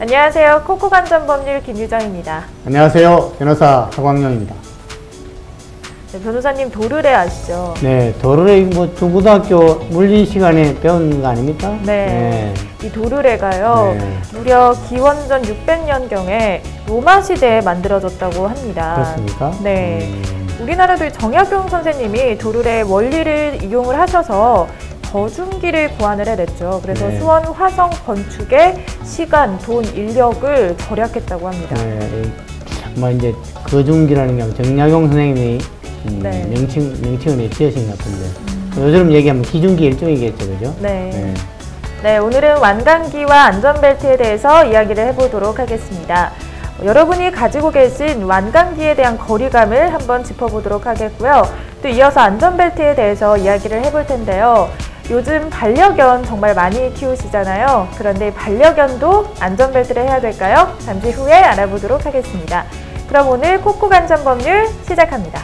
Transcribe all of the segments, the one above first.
안녕하세요. 코코관전법률 김유정입니다. 안녕하세요. 변호사 하광영입니다. 네, 변호사님 도르래 아시죠? 네, 도르래 중고등학교 물리 시간에 배운 거 아닙니까? 네. 이 도르래가요. 무려 기원전 600년경에 로마 시대에 만들어졌다고 합니다. 그렇습니까? 네. 우리나라도 정약용 선생님이 도르래 원리를 이용을 하셔서 거중기를 고안을 해냈죠. 그래서 수원 화성 건축의 시간, 돈, 인력을 절약했다고 합니다. 네, 정말 이제 거중기라는 게 정약용 선생님이 명칭을 지으신 것 같은데 요즘 얘기하면 기중기 일종이겠죠, 그죠? 네. 네, 오늘은 완강기와 안전벨트에 대해서 이야기를 해보도록 하겠습니다. 여러분이 가지고 계신 완강기에 대한 거리감을 한번 짚어보도록 하겠고요. 또 이어서 안전벨트에 대해서 이야기를 해볼 텐데요. 요즘 반려견 정말 많이 키우시잖아요. 그런데 반려견도 안전벨트를 해야 될까요? 잠시 후에 알아보도록 하겠습니다. 그럼 오늘 코코관전법률 시작합니다.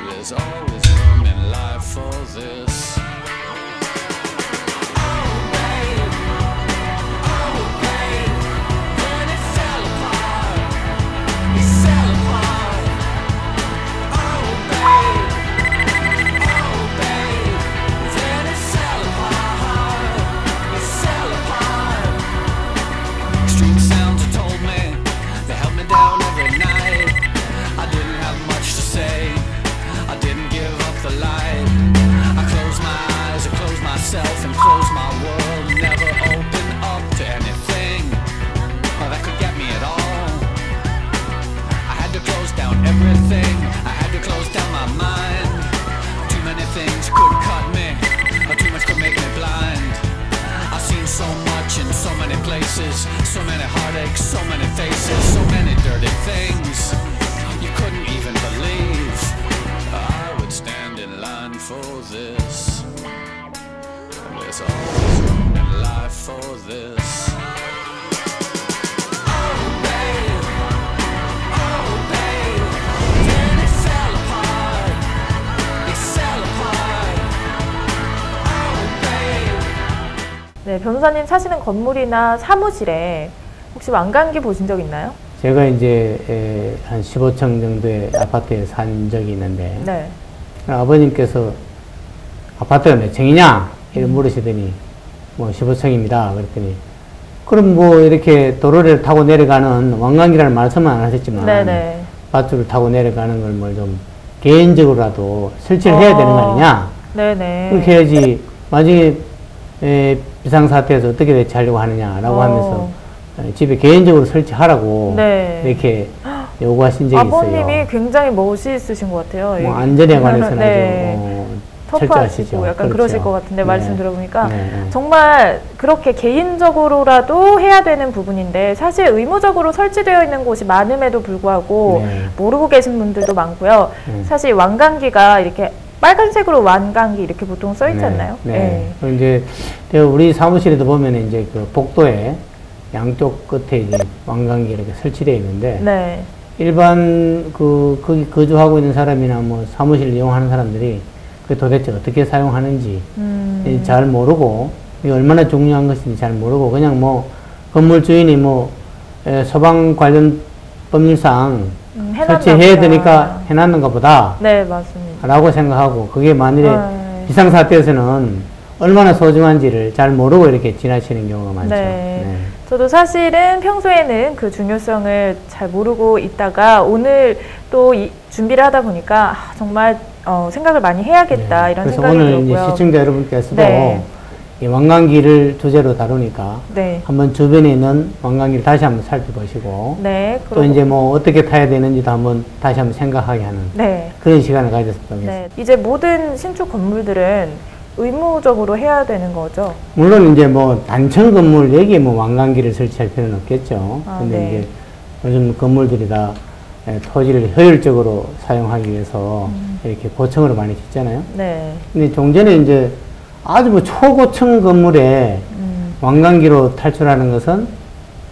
There's always room in life for this. And close my world, never open up to anything that could get me at all. I had to close down everything, I had to close down my mind. Too many things could cut me, or too much could make me blind. I've seen so much in so many places, so many heartaches, so many faces, so many dirty things you couldn't even believe I would stand in line for this. There's always room in life for this. Oh babe, then it fell apart. It fell apart. Oh babe. 네, 변호사님 사시는 건물이나 사무실에 혹시 완강기 보신 적 있나요? 제가 이제 한 15층 정도의 아파트에 산 적이 있는데 아버님께서 아파트가 몇 층이냐? 이렇게 물으시더니 뭐 15층입니다. 그랬더니 그럼 뭐 이렇게 도로를 타고 내려가는 완강기라는 말씀은 안 하셨지만 밧줄을 타고 내려가는 걸 뭐 좀 개인적으로라도 설치를 해야 되는 거 아니냐? 그렇게 해야지 나중에 비상사태에서 어떻게 대처하려고 하느냐라고 하면서 집에 개인적으로 설치하라고 이렇게 요구하신 적이 있어요. 아버님이 굉장히 멋있으신 것 같아요. 뭐 안전에 관해서는 아주 터프하시고 약간 그러실 것 같은데 말씀 들어보니까 정말 그렇게 개인적으로라도 해야 되는 부분인데 사실 의무적으로 설치되어 있는 곳이 많음에도 불구하고 모르고 계신 분들도 많고요. 사실 완강기가 이렇게 빨간색으로 완강기 이렇게 보통 써 있지 않나요? 이제 우리 사무실에도 보면 이제 그 복도에 양쪽 끝에 이제 완강기 이렇게 설치되어 있는데 일반 거기 거주하고 있는 사람이나 뭐 사무실 이용하는 사람들이 그 도대체 어떻게 사용하는지 잘 모르고 이게 얼마나 중요한 것인지 잘 모르고 그냥 뭐 건물 주인이 뭐 소방 관련 법률상 설치해야 되니까 해놨는가 보다. 네, 맞습니다. 라고 생각하고 그게 만일에 비상사태에서는 얼마나 소중한지를 잘 모르고 이렇게 지나치는 경우가 많죠. 네. 네. 저도 사실은 평소에는 그 중요성을 잘 모르고 있다가 오늘 또 준비를 하다 보니까 정말 생각을 많이 해야겠다 네. 이런 생각이 들고요. 들었고요. 그래서 오늘 이제 시청자 여러분께서도 네. 이 왕관기를 주제로 다루니까 네. 한번 주변에 있는 왕관기를 다시 한번 살펴보시고 네, 또 이제 뭐 어떻게 타야 되는지도 한번 다시 한번 생각하게 하는 네. 그런 시간을 가졌으면 좋겠습니다. 네. 이제 모든 신축 건물들은 의무적으로 해야 되는 거죠? 물론 이제 뭐 단층 건물 여기에 뭐 왕관기를 설치할 필요는 없겠죠. 근데 네. 이제 요즘 건물들이 다 토지를 효율적으로 사용하기 위해서 이렇게 고층으로 많이 짓잖아요. 네. 근데 종전에 이제 아주 뭐 초고층 건물에 왕관기로 탈출하는 것은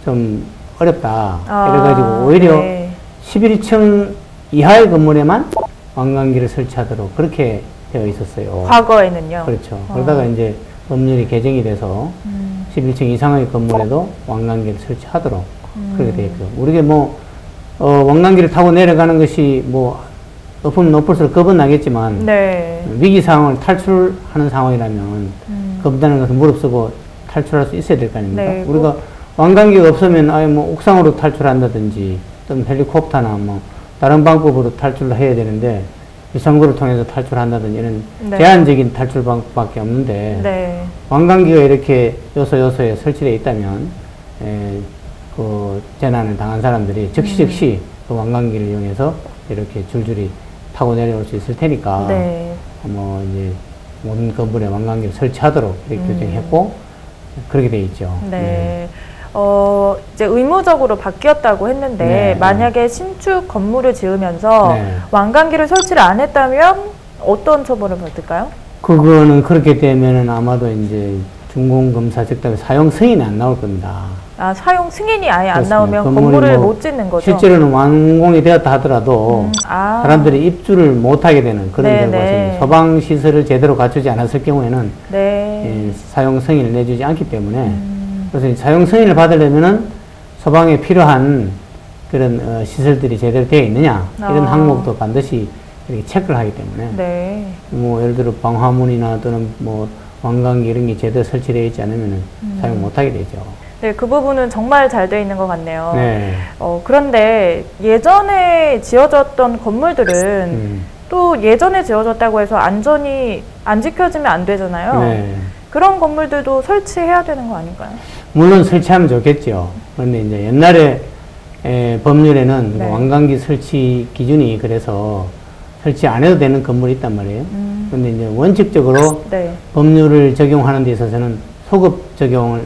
좀 어렵다. 그래가지고 오히려 네. 11층 이하의 건물에만 왕관기를 설치하도록 그렇게 되어 있었어요. 과거에는요? 그렇죠. 그러다가 이제 법률이 개정이 돼서 11층 이상의 건물에도 왕관기를 설치하도록 그렇게 되어 있고 우리가 뭐 왕관기를 타고 내려가는 것이 뭐 높으면 높을수록 겁은 나겠지만 네. 위기 상황을 탈출하는 상황이라면 겁나는 것은 무릅쓰고 탈출할 수 있어야 될 거 아닙니까? 네, 우리가 왕관기가 없으면 아예 뭐 옥상으로 탈출한다든지 또는 헬리콥터나 뭐 다른 방법으로 탈출을 해야 되는데 비상구를 통해서 탈출한다든지 이런 네. 제한적인 탈출 방법밖에 없는데 네. 왕관기가 이렇게 요소요소에 설치되어 있다면 그 재난을 당한 사람들이 즉시 그 왕관기를 이용해서 이렇게 줄줄이 타고 내려올 수 있을 테니까 네. 뭐 이제 모든 건물에 왕관기를 설치하도록 이렇게 규정했고 그렇게 돼 있죠. 네. 이제 의무적으로 바뀌었다고 했는데 네, 만약에 신축 건물을 지으면서 네. 왕관기를 설치를 안 했다면 어떤 처벌을 받을까요? 그거는 그렇게 되면은 아마도 이제 준공검사 즉답에 사용 승인이 안 나올 겁니다. 아, 사용 승인이 아예 안 그렇습니다. 나오면 건물이 건물을 뭐 못 짓는 거죠? 실제로는 완공이 되었다 하더라도 사람들이 입주를 못하게 되는 그런 네, 결과가 네. 있습니다. 소방시설을 제대로 갖추지 않았을 경우에는 네. 사용 승인을 내주지 않기 때문에 그래서 사용 승인을 받으려면은 소방에 필요한 그런 시설들이 제대로 되어 있느냐 이런 항목도 반드시 이렇게 체크를 하기 때문에 네. 뭐 예를 들어 방화문이나 또는 뭐 왕관기 이런 게 제대로 설치되어 있지 않으면은 사용 못하게 되죠. 네, 그 부분은 정말 잘 돼 있는 것 같네요. 네. 그런데 예전에 지어졌던 건물들은 또 예전에 지어졌다고 해서 안전이 안 지켜지면 안 되잖아요. 네. 그런 건물들도 설치해야 되는 거 아닌가요? 물론 설치하면 좋겠죠. 그런데 이제 옛날에 법률에는 네. 왕관기 설치 기준이 그래서 설치 안 해도 되는 건물이 있단 말이에요. 그런데 이제 원칙적으로 네. 법률을 적용하는 데 있어서는 소급 적용을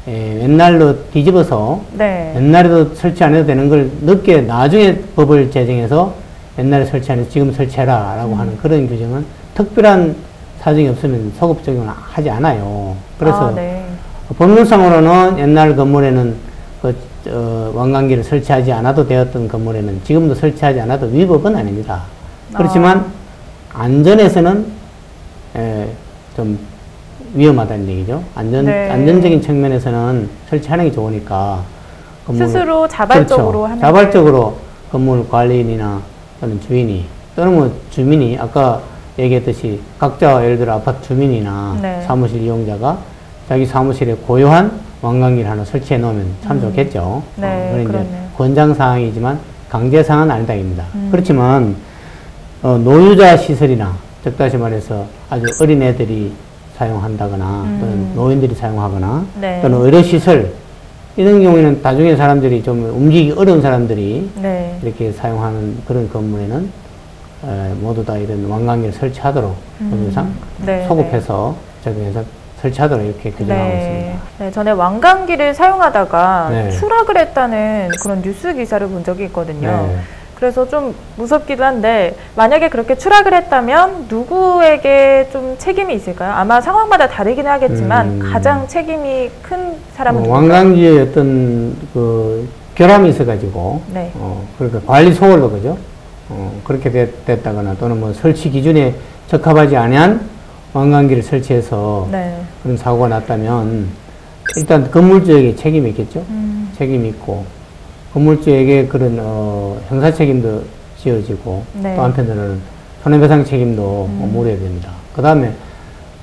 옛날로 뒤집어서 네. 옛날에도 설치 안 해도 되는 걸 늦게 나중에 법을 제정해서 옛날에 설치 안 해서 지금 설치해라 라고 하는 그런 규정은 특별한 사정이 없으면 소급 적용을 하지 않아요. 그래서 네. 법률상으로는 옛날 건물에는 왕관기를 설치하지 않아도 되었던 건물에는 지금도 설치하지 않아도 위법은 아닙니다. 그렇지만 안전에서는 좀 위험하다는 얘기죠. 네. 안전적인 측면에서는 설치하는 게 좋으니까 스스로 자발적으로 그렇죠. 하는 자발적으로 건물 관리인이나 또는 주인이 또는 뭐 주민이 아까 얘기했듯이 각자 예를 들어 아파트 주민이나 네. 사무실 이용자가 자기 사무실에 고요한 왕관기를 하나 설치해 놓으면 참 좋겠죠. 네, 그런 이제 그렇네요. 권장사항이지만 강제사항은 아니다입니다. 그렇지만 노유자 시설이나 즉 다시 말해서 아주 어린 애들이 사용한다거나 또는 노인들이 사용하거나 네. 또는 의료시설 이런 경우에는 나중에 사람들이 좀 움직이기 어려운 사람들이 네. 이렇게 사용하는 그런 건물에는 모두 다 이런 왕관기를 설치하도록 법률상 네. 소급해서 적용해서 설치하도록 이렇게 규정하고 있습니다. 네, 전에 왕관기를 사용하다가 네. 추락을 했다는 그런 뉴스 기사를 본 적이 있거든요. 네. 그래서 좀 무섭기도 한데 만약에 그렇게 추락을 했다면 누구에게 좀 책임이 있을까요? 아마 상황마다 다르긴 하겠지만 가장 책임이 큰 사람은 누굴까요? 왕관기의 어떤 그 결함이 있어가지고, 네. 그러니까 관리 소홀로, 그죠? 그렇게 됐다거나 또는 뭐 설치 기준에 적합하지 않은 왕관기를 설치해서 네. 그런 사고가 났다면 일단 건물주에게 책임이 있겠죠? 책임이 있고, 건물주에게 그런, 형사 책임도 지어지고, 네. 또 한편으로는 손해배상 책임도 물어야 됩니다. 그 다음에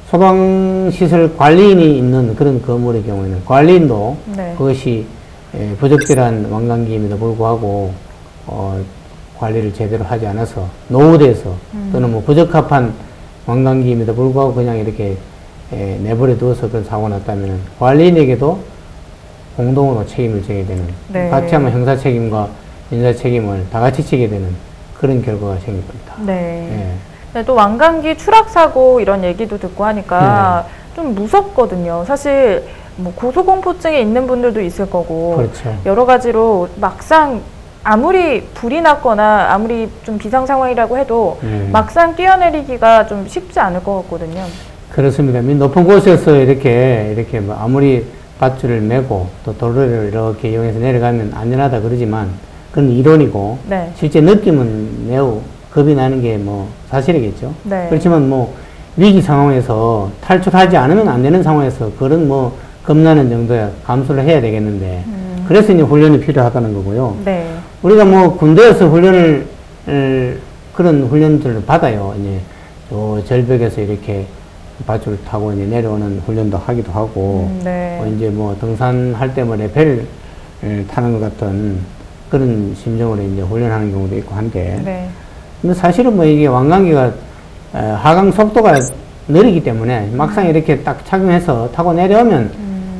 소방시설 관리인이 있는 그런 건물의 경우에는 관리인도 네. 그것이 부적절한 왕관기임에도 불구하고 관리를 제대로 하지 않아서 노후돼서 또는 뭐 부적합한 왕관기임에도 불구하고 그냥 이렇게 내버려 두어서 그런 사고가 났다면 관리인에게도 공동으로 책임을 져야 되는, 네. 같이 하면 형사 책임과 민사 책임을 다 같이 지게 되는 그런 결과가 생길 겁니다. 네. 네, 또 왕관기 추락 사고 이런 얘기도 듣고 하니까 좀 무섭거든요. 사실 뭐 고소공포증이 있는 분들도 있을 거고, 그렇죠. 여러 가지로 막상 아무리 불이 났거나 아무리 좀 비상 상황이라고 해도 막상 뛰어내리기가 좀 쉽지 않을 것 같거든요. 그렇습니다. 높은 곳에서 이렇게 뭐 아무리 밧줄을 메고 또 도로를 이렇게 이용해서 내려가면 안전하다 그러지만 그건 이론이고, 네. 실제 느낌은 매우 겁이 나는 게 뭐 사실이겠죠. 네. 그렇지만 뭐 위기 상황에서 탈출하지 않으면 안 되는 상황에서 그런 뭐 겁나는 정도야 감수를 해야 되겠는데, 그래서 이제 훈련이 필요하다는 거고요. 네. 우리가 뭐 군대에서 그런 훈련들을 받아요. 이제 저 절벽에서 이렇게 밧줄을 타고 이제 내려오는 훈련도 하기도 하고, 네. 이제 뭐 등산할 때 뭐 레벨 타는 것 같은 그런 심정으로 이제 훈련하는 경우도 있고 한데, 네. 근데 사실은 뭐 이게 왕관기가 하강 속도가 느리기 때문에 막상 이렇게 딱 착용해서 타고 내려오면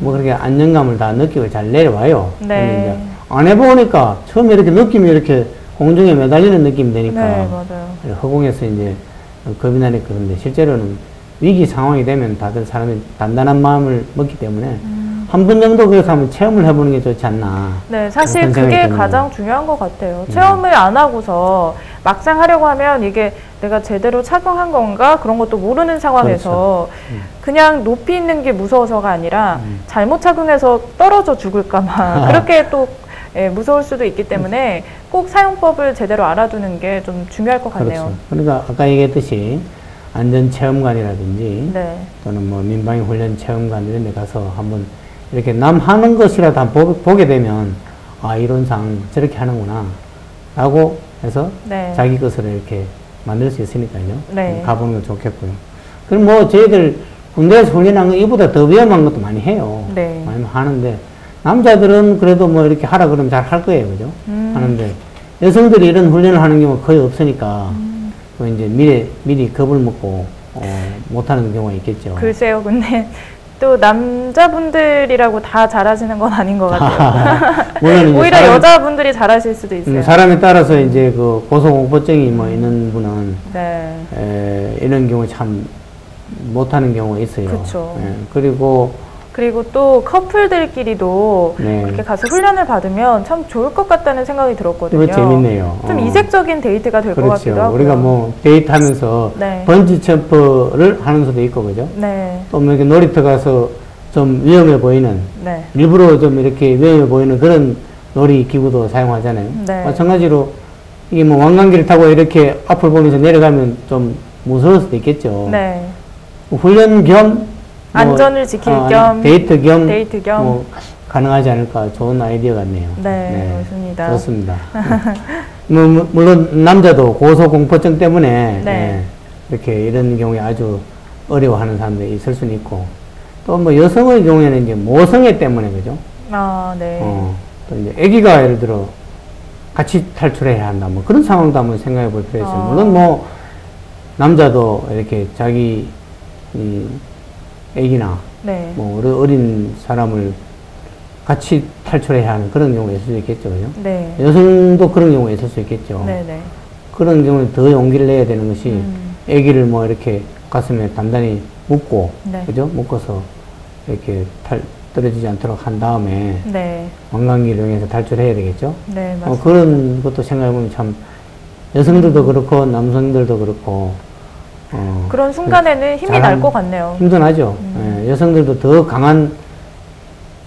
뭐 그렇게 안정감을 다 느끼고 잘 내려와요. 네. 근데 이제 안 해보니까 처음에 이렇게 느낌이 이렇게 공중에 매달리는 느낌이 되니까 네, 맞아요. 허공에서 이제 겁이 나니까. 그런데 실제로는 위기 상황이 되면 다들 사람이 단단한 마음을 먹기 때문에 한 번 정도 그래서 한번 체험을 해보는 게 좋지 않나. 네, 사실 그게 가장 중요한 것 같아요. 체험을 안 하고서 막상 하려고 하면 이게 내가 제대로 착용한 건가 그런 것도 모르는 상황에서 그렇죠. 그냥 높이 있는 게 무서워서가 아니라 잘못 착용해서 떨어져 죽을까봐 그렇게 또 무서울 수도 있기 때문에 꼭 사용법을 제대로 알아두는 게 좀 중요할 것 같네요. 그렇죠. 그러니까 아까 얘기했듯이 안전체험관이라든지 네. 또는 뭐 민방위 훈련 체험관 이런 데 가서 한번 이렇게 남 하는 것이라도 한번 보게 되면 아, 이론상 저렇게 하는구나 라고 해서 네. 자기 것을 이렇게 만들 수 있으니까요. 네. 가보는 건 좋겠고요. 그럼 뭐 저희들 군대에서 훈련한 거 이보다 더 위험한 것도 많이 해요. 네. 많이 하는데 남자들은 그래도 뭐 이렇게 하라 그러면 잘 할 거예요. 그죠? 하는데 여성들이 이런 훈련을 하는 경우가 거의 없으니까 또 이제 미리 겁을 먹고 못하는 경우가 있겠죠. 글쎄요. 근데 또 남자분들이라고 다 잘하시는 건 아닌 것 같아요. 물론 오히려 여자분들이 잘하실 수도 있어요. 사람에 따라서 이제 그 고소공포증이 뭐 있는 분은 네. 이런 경우 참 못하는 경우가 있어요. 그렇죠. 그리고 또 커플들끼리도 네. 그렇게 가서 훈련을 받으면 참 좋을 것 같다는 생각이 들었거든요. 그거 재밌네요. 좀 이색적인 데이트가 될 것 그렇죠. 같기도 하고요. 우리가 뭐 데이트하면서 네. 번지 점프를 하는 수도 있고 그죠? 네. 또 뭐 이렇게 놀이터 가서 좀 위험해 보이는 네. 일부러 좀 이렇게 위험해 보이는 그런 놀이 기구도 사용하잖아요. 네. 마찬가지로 이게 뭐 왕관기를 타고 이렇게 앞을 보면서 내려가면 좀 무서울 수도 있겠죠. 네. 훈련 겸 안전을 지킬 겸 데이트 겸 뭐 가능하지 않을까. 좋은 아이디어 같네요. 네, 맞습니다. 좋습니다. 물론 남자도 고소공포증 때문에 네. 이렇게 이런 경우에 아주 어려워하는 사람들이 있을 수는 있고, 또 뭐 여성의 경우에는 이제 모성애 때문에 그죠? 아, 네. 또 이제 아기가 예를 들어 같이 탈출해야 한다. 뭐 그런 상황도 한번 생각해 볼 필요가 있어요. 물론 뭐 남자도 이렇게 자기 애기나 네. 뭐 어린 사람을 같이 탈출해야 하는 그런 경우가 있을 수 있겠죠. 그죠? 네. 여성도 그런 경우가 있을 수 있겠죠. 네, 네. 그런 경우에 더 용기를 내야 되는 것이 아기를 뭐 이렇게 가슴에 단단히 묶고, 네. 그죠? 묶어서 이렇게 떨어지지 않도록 한 다음에 네. 왕관기를 이용해서 탈출해야 되겠죠. 네, 맞습니다. 그런 것도 생각해보면 참 여성들도 그렇고 남성들도 그렇고 그런 순간에는 힘이 날 것 같네요. 힘도 나죠. 예, 여성들도 더 강한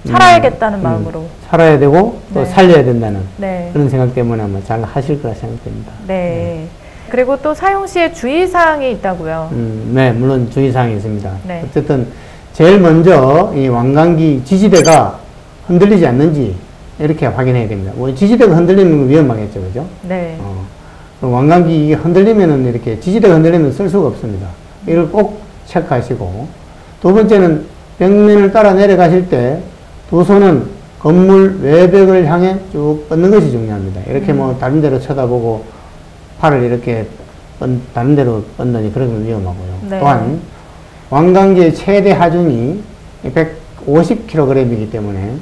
살아야겠다는 마음으로. 살아야 되고 또 네. 살려야 된다는 네. 그런 생각 때문에 아마 잘 하실 거라 생각됩니다. 네. 그리고 또 사용 시에 주의사항이 있다고요. 네, 물론 주의사항이 있습니다. 네. 어쨌든 제일 먼저 이 완강기 지지대가 흔들리지 않는지 이렇게 확인해야 됩니다. 뭐 지지대가 흔들리면 건 위험하겠죠, 그죠? 네. 완강기 이게 흔들리면은 이렇게 지지대가 흔들리면 쓸 수가 없습니다. 이걸 꼭 체크하시고, 두 번째는 벽면을 따라 내려가실 때 두 손은 건물 외벽을 향해 쭉 뻗는 것이 중요합니다. 이렇게 뭐 다른 데로 쳐다보고 팔을 이렇게 다른 데로 뻗느니 그러면 위험하고요. 네. 또한 완강기의 최대 하중이 150kg이기 때문에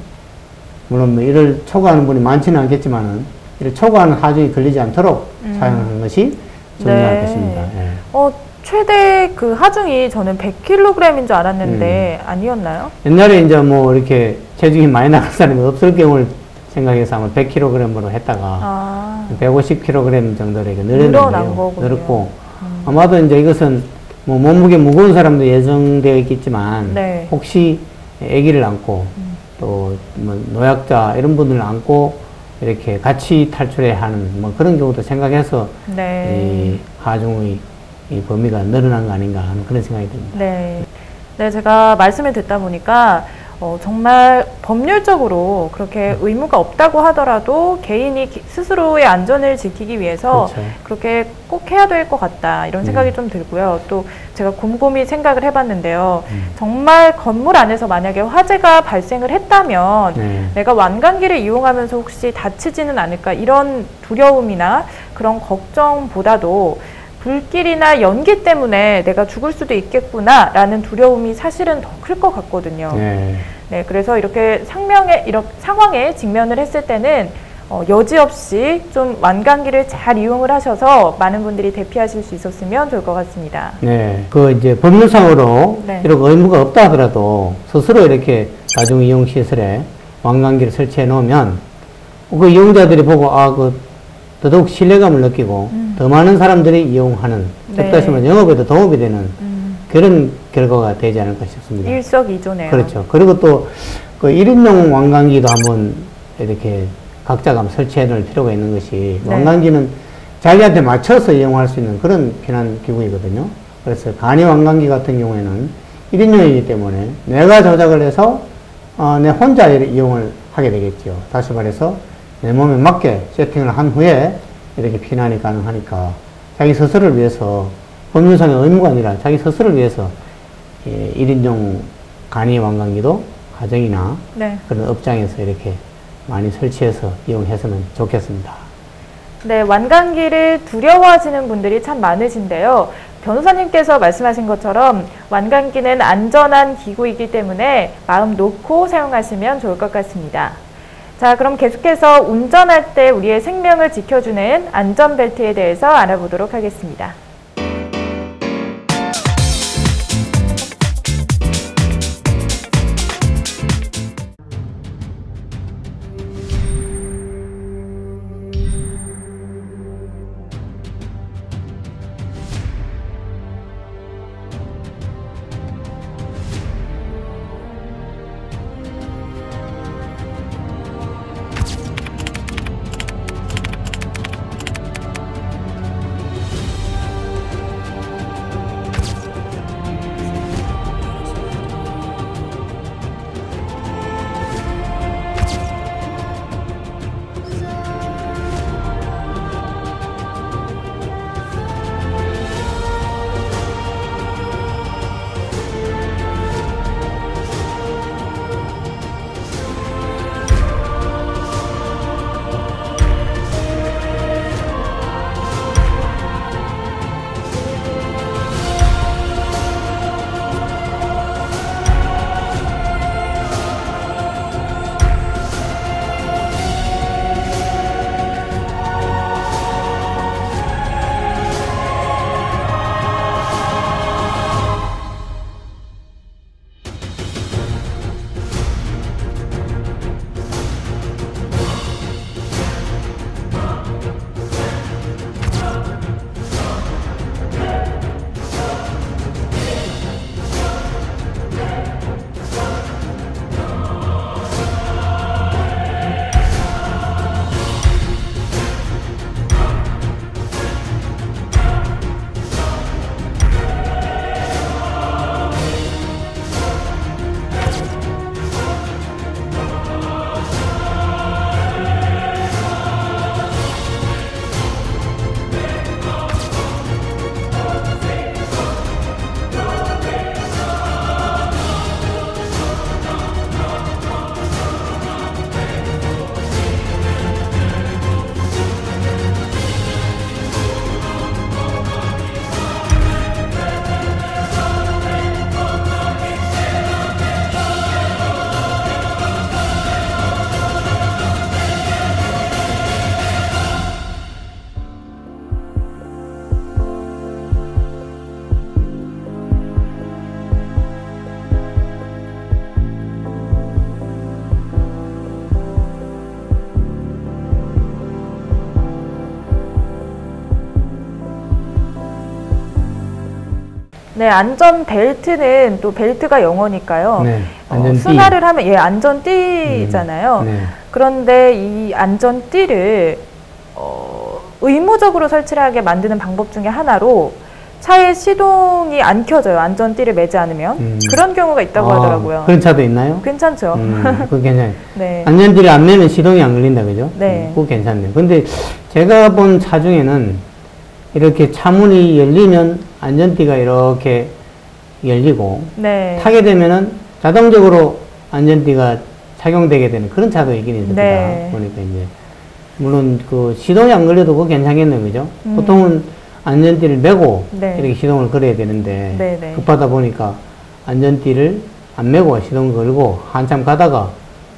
물론 뭐 이를 초과하는 분이 많지는 않겠지만은 이를 초과하는 하중이 걸리지 않도록 사용하는 것이 중요할 네. 것입니다. 예. 최대 그 하중이 저는 100kg인 줄 알았는데 아니었나요? 옛날에 이제 뭐 이렇게 체중이 많이 나간 사람이 없을 경우를 생각해서 아마 100kg으로 했다가 150kg 정도로 이렇게 늘어난 늘었고 아마도 이제 이것은 뭐 몸무게 무거운 사람도 예정되어 있겠지만 네. 혹시 아기를 안고 또 뭐 노약자 이런 분들을 안고 이렇게 같이 탈출해야 하는 뭐 그런 경우도 생각해서 네. 이 하중의 이 범위가 늘어난 거 아닌가 하는 그런 생각이 듭니다. 네. 네, 제가 말씀을 듣다 보니까 정말 법률적으로 그렇게 의무가 없다고 하더라도 개인이 스스로의 안전을 지키기 위해서 그렇죠. 그렇게 꼭 해야 될 것 같다 이런 생각이 좀 들고요. 또 제가 곰곰이 생각을 해봤는데요. 정말 건물 안에서 만약에 화재가 발생을 했다면 네. 내가 완강기를 이용하면서 혹시 다치지는 않을까 이런 두려움이나 그런 걱정보다도 불길이나 연기 때문에 내가 죽을 수도 있겠구나 라는 두려움이 사실은 더 클 것 같거든요. 네. 네, 그래서 이렇게 상황에 직면을 했을 때는 여지없이 좀 완강기를 잘 이용을 하셔서 많은 분들이 대피하실 수 있었으면 좋을 것 같습니다. 네. 그 이제 법률상으로 네. 이렇게 의무가 없다 하더라도 스스로 이렇게 다중이용시설에 완강기를 설치해 놓으면 그 이용자들이 보고 더더욱 신뢰감을 느끼고 더 많은 사람들이 이용하는 네. 다시 말해 영업에도 도움이 되는 그런 결과가 되지 않을까 싶습니다. 일석이조네요. 그렇죠. 그리고 또 그 1인용 완강기도 한번 이렇게 각자가 한번 설치해 놓을 필요가 있는 것이 네. 완강기는 자기한테 맞춰서 이용할 수 있는 그런 비난 기구이거든요. 그래서 간이 완강기 같은 경우에는 1인용이기 때문에 내가 조작을 해서 내 혼자 이용을 하게 되겠죠. 다시 말해서 내 몸에 맞게 세팅을 한 후에 이렇게 피난이 가능하니까 자기 스스로를 위해서 법률상의 의무가 아니라 자기 스스로를 위해서 1인용 간이 완강기도 가정이나 네. 그런 업장에서 이렇게 많이 설치해서 이용했으면 좋겠습니다. 네, 완강기를 두려워하시는 분들이 참 많으신데요. 변호사님께서 말씀하신 것처럼 완강기는 안전한 기구이기 때문에 마음 놓고 사용하시면 좋을 것 같습니다. 자, 그럼 계속해서 운전할 때 우리의 생명을 지켜주는 안전벨트에 대해서 알아보도록 하겠습니다. 네, 안전벨트는 또 벨트가 영어니까요. 네, 안전띠. 순화를 하면, 예, 안전띠잖아요. 네. 그런데 이 안전띠를, 의무적으로 설치를 하게 만드는 방법 중에 하나로 차의 시동이 안 켜져요. 안전띠를 매지 않으면. 그런 경우가 있다고 하더라고요. 그런 차도 있나요? 괜찮죠. 그거 괜찮아요. 네. 안전띠를 안 매면 시동이 안 걸린다, 그죠? 네. 그거 괜찮네요. 근데 제가 본 차 중에는 이렇게 차문이 열리면 안전띠가 이렇게 열리고, 네. 타게 되면은 자동적으로 안전띠가 착용되게 되는 그런 차도 있긴 있습니다. 네. 보니까 이제. 물론 그 시동이 안 걸려도 그거 괜찮겠네요, 그죠? 보통은 안전띠를 매고 네. 이렇게 시동을 걸어야 되는데 네네. 급하다 보니까 안전띠를 안 매고 시동을 걸고 한참 가다가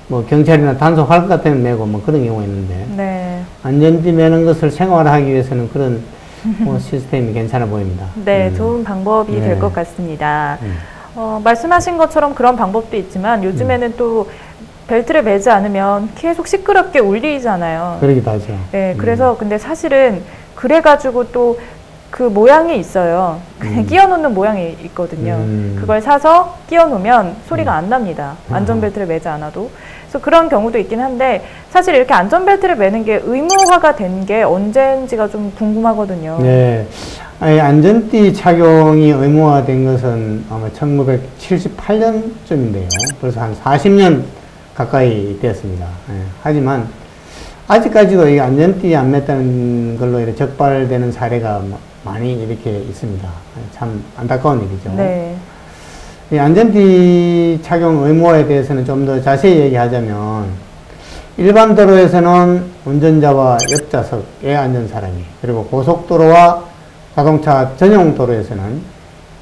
뭐 경찰이나 단속할 것 같으면 매고 뭐 그런 경우가 있는데 네. 안전띠 매는 것을 생활하기 위해서는 그런 뭐 시스템이 괜찮아 보입니다. 네, 좋은 방법이 네. 될 것 같습니다. 말씀하신 것처럼 그런 방법도 있지만 요즘에는 또 벨트를 매지 않으면 계속 시끄럽게 울리잖아요. 그러기도 하죠. 네, 그래서 근데 사실은 그래가지고 또 그 모양이 있어요. 그냥 끼워 놓는 모양이 있거든요. 그걸 사서 끼워 놓으면 소리가 안 납니다. 안전벨트를 매지 않아도. 그래서 그런 경우도 있긴 한데 사실 이렇게 안전벨트를 매는 게 의무화가 된 게 언제인지가 좀 궁금하거든요. 네. 아니, 안전띠 착용이 의무화된 것은 아마 1978년쯤인데요. 그래서 한 40년 가까이 되었습니다. 네. 하지만 아직까지도 이 안전띠 안 맸다는 걸로 이렇게 적발되는 사례가 많이 이렇게 있습니다. 참 안타까운 일이죠. 네. 이 안전띠 착용 의무화에 대해서는 좀 더 자세히 얘기하자면 일반 도로에서는 운전자와 옆좌석에 앉은 사람이, 그리고 고속도로와 자동차 전용 도로에서는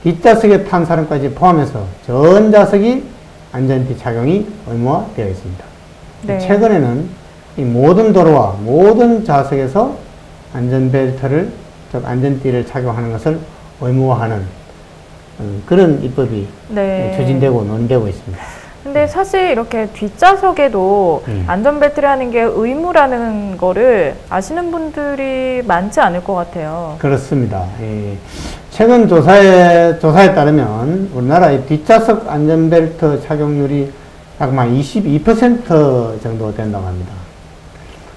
뒷좌석에 탄 사람까지 포함해서 전 좌석이 안전띠 착용이 의무화되어 있습니다. 네. 최근에는 이 모든 도로와 모든 좌석에서 안전벨트를, 즉 안전띠를 착용하는 것을 의무화하는 그런 입법이 네. 추진되고 논의되고 있습니다. 근데 사실 이렇게 뒷좌석에도 안전벨트를 하는 게 의무라는 거를 아시는 분들이 많지 않을 것 같아요. 그렇습니다. 예. 최근 조사에 따르면 우리나라의 뒷좌석 안전벨트 착용률이 약 22% 정도 된다고 합니다.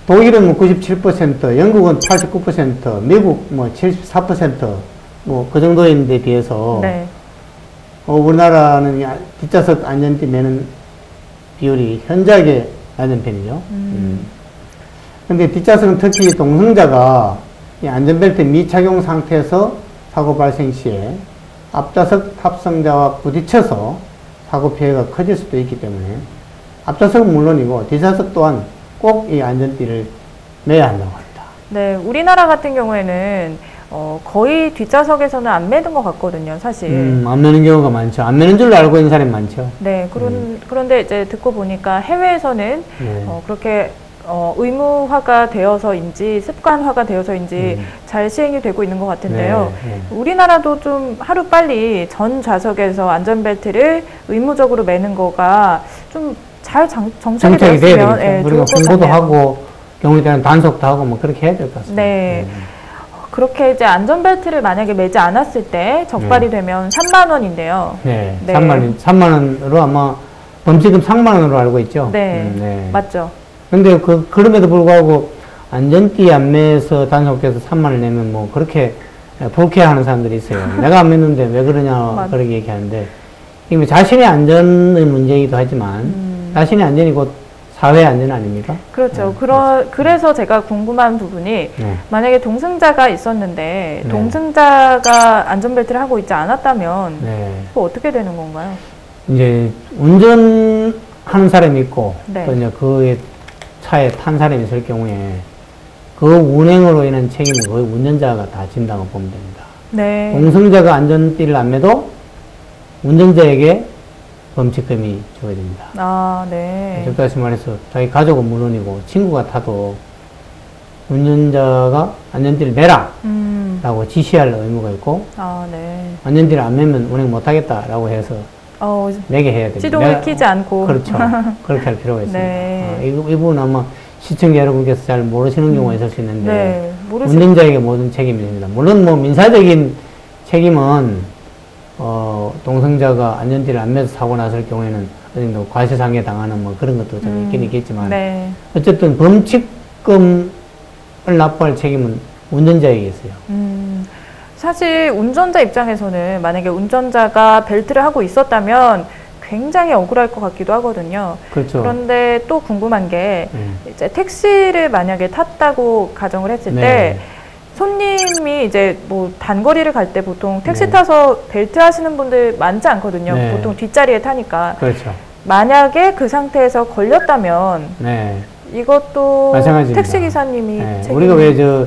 독일은 뭐 97%, 영국은 89%, 미국 뭐 74%, 뭐 그 정도인데 비해서 네. 우리나라는 뒷좌석 안전띠 매는 비율이 현저하게 낮은 편이죠. 근데 뒷좌석은 특히 동승자가 이 안전벨트 미착용 상태에서 사고 발생 시에 앞좌석 탑승자와 부딪혀서 사고 피해가 커질 수도 있기 때문에 앞좌석은 물론이고 뒷좌석 또한 꼭 이 안전띠를 매야 한다고 합니다. 네, 우리나라 같은 경우에는 거의 뒷좌석에서는 안 매는 것 같거든요, 사실. 안 매는 경우가 많죠. 안 매는 줄로 알고 있는 사람이 많죠. 네, 그런데 이제 듣고 보니까 해외에서는 네. 그렇게 의무화가 되어서인지 습관화가 되어서인지 잘 시행이 되고 있는 것 같은데요. 네. 우리나라도 좀 하루빨리 전 좌석에서 안전벨트를 의무적으로 매는 거가 좀 잘 정착이 되었으면 네, 그리고 홍보도 하고 경우에 따른 단속도 하고 뭐 그렇게 해야 될 것 같습니다. 네. 그렇게 이제 안전벨트를 만약에 매지 않았을 때 적발이 되면 3만 원인데요. 네. 네. 3만 원으로 아마 범칙금 3만 원으로 알고 있죠. 네. 네. 맞죠. 근데 그럼에도 불구하고 안전띠 안 매서 단속해서 3만 원 내면 뭐 그렇게 불쾌하는 사람들이 있어요. 내가 안 맸는데 왜 그러냐 그렇게 얘기하는데 이게 자신의 안전의 문제이기도 하지만 자신의 안전이 곧 사회 안전 아닙니까? 그렇죠. 그래서 제가 궁금한 부분이 만약에 동승자가 있었는데 동승자가 안전벨트를 하고 있지 않았다면 그거 어떻게 되는 건가요? 이제 운전하는 사람이 있고 네. 또 이제 그 차에 탄 사람이 있을 경우에 그 운행으로 인한 책임은 거의 운전자가 다 진다고 보면 됩니다. 네. 동승자가 안전띠를 안 매도 운전자에게 범칙금이 주어집니다. 아, 네. 다시 말해서 자기 가족은 물론이고 친구가 타도 운전자가 안전띠를 매라 라고 지시할 의무가 있고 아, 네. 안전띠를 안 매면 운행 못하겠다 라고 해서 매게 해야 됩니다. 시동을 켜지 않고. 그렇죠. 그렇게 할 필요가 있습니다. 네. 이 부분은 아마 시청자 여러분께서 잘 모르시는 경우가 있을 수 있는데 네. 운전자에게 모든 책임이 있습니다. 물론 뭐 민사적인 책임은 동승자가 안전띠를 안 매서 사고 났을 경우에는 어느 정도 과실상해 당하는 뭐 그런 것도 좀 있긴 있겠지만 네. 어쨌든 범칙금을 납부할 책임은 운전자에게 있어요. 사실 운전자 입장에서는 만약에 운전자가 벨트를 하고 있었다면 굉장히 억울할 것 같기도 하거든요. 그렇죠. 그런데 또 궁금한 게 이제 택시를 만약에 탔다고 가정을 했을 네. 때 손님이 이제 뭐 단거리를 갈 때 보통 택시 네. 타서 벨트 하시는 분들 많지 않거든요. 네. 보통 뒷자리에 타니까. 그렇죠. 만약에 그 상태에서 걸렸다면 네. 이것도 마찬가지입니다. 택시 기사님이 네. 책임이... 우리가 왜 저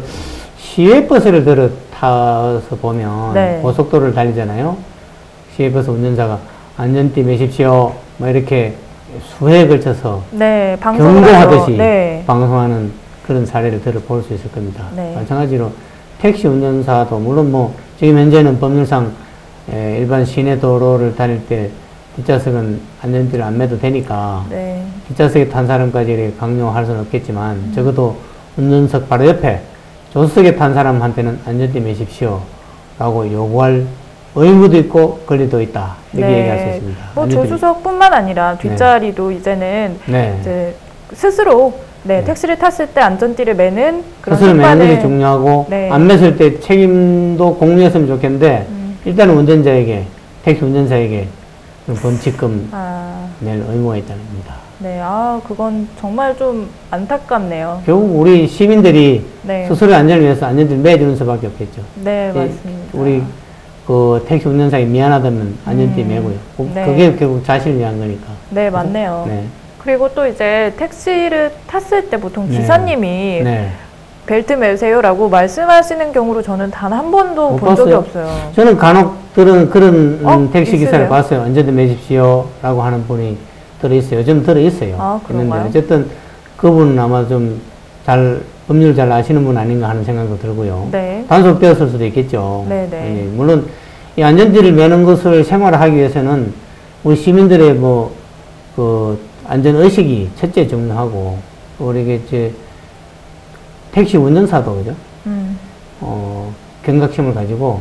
시외버스를 타서 보면 네. 고속도로를 달리잖아요. 시외버스 운전자가 안전띠 매십시오. 뭐 이렇게 수회에 걸쳐서 네, 경고하듯이 네. 방송하는 그런 사례를 들어볼 수 있을 겁니다. 네. 마찬가지로 택시 운전사도 물론 뭐 지금 현재는 법률상 일반 시내 도로를 다닐 때 뒷좌석은 안전띠를 안 매도 되니까 네. 뒷좌석에 탄 사람까지 이렇게 강요할 수는 없겠지만 적어도 운전석 바로 옆에 조수석에 탄 사람한테는 안전띠 매십시오 라고 요구할 의무도 있고 권리도 있다 이렇게 네. 얘기할 수 있습니다. 뭐 조수석뿐만 아니라 뒷자리도 이제는 이제 스스로 택시를 탔을 때 안전띠를 매는 그런 스스로 매는 것이 중요하고 안 맸을 때 책임도 공유했으면 좋겠는데 일단은 운전자에게 택시 운전사에게 범칙금 낼 의무가 있다는 겁니다. 네, 그건 정말 좀 안타깝네요. 결국 우리 시민들이 네. 스스로의 안전을 위해서 안전띠를 매주는 수밖에 없겠죠. 네, 맞습니다. 우리 그 택시 운전사에 미안하다면 안전띠 매고요. 네. 그게 결국 자신을 위한 거니까. 네, 맞네요. 네. 그리고 또 이제 택시를 탔을 때 보통 기사님이 네. 벨트 매세요라고 말씀하시는 경우로 저는 단 한 번도 본 적이 없어요. 저는 간혹 그런 택시 기사를 있으세요? 봤어요. 안전띠 매십시오 라고 하는 분이 들어있어요. 요즘 들어있어요. 그런가요? 있는데 어쨌든 그분은 아마 좀 법률 잘 아시는 분 아닌가 하는 생각도 들고요. 네. 단속되었을 수도 있겠죠. 네네. 물론 이 안전띠를 매는 것을 생활화하기 위해서는 우리 시민들의 그 안전의식이 첫째 중요하고 우리 이제 택시 운전사도 그죠? 경각심을 가지고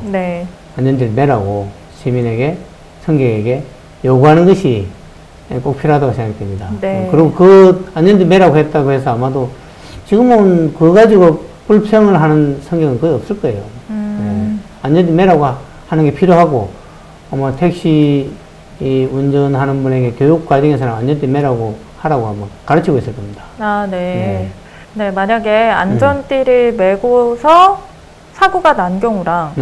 안전띠를 매라고 시민에게 승객에게 요구하는 것이 꼭 필요하다고 생각됩니다. 네. 그리고 그 안전띠 매라고 했다고 해서 아마도 지금은 그거 가지고 불평을 하는 성경은 거의 없을 거예요. 안전띠 매라고 하는 게 필요하고 아마 택시 운전하는 분에게 교육 과정에서는 안전띠 매라고 하라고 아마 가르치고 있을 겁니다. 네. 네, 만약에 안전띠를 매고서 사고가 난 경우랑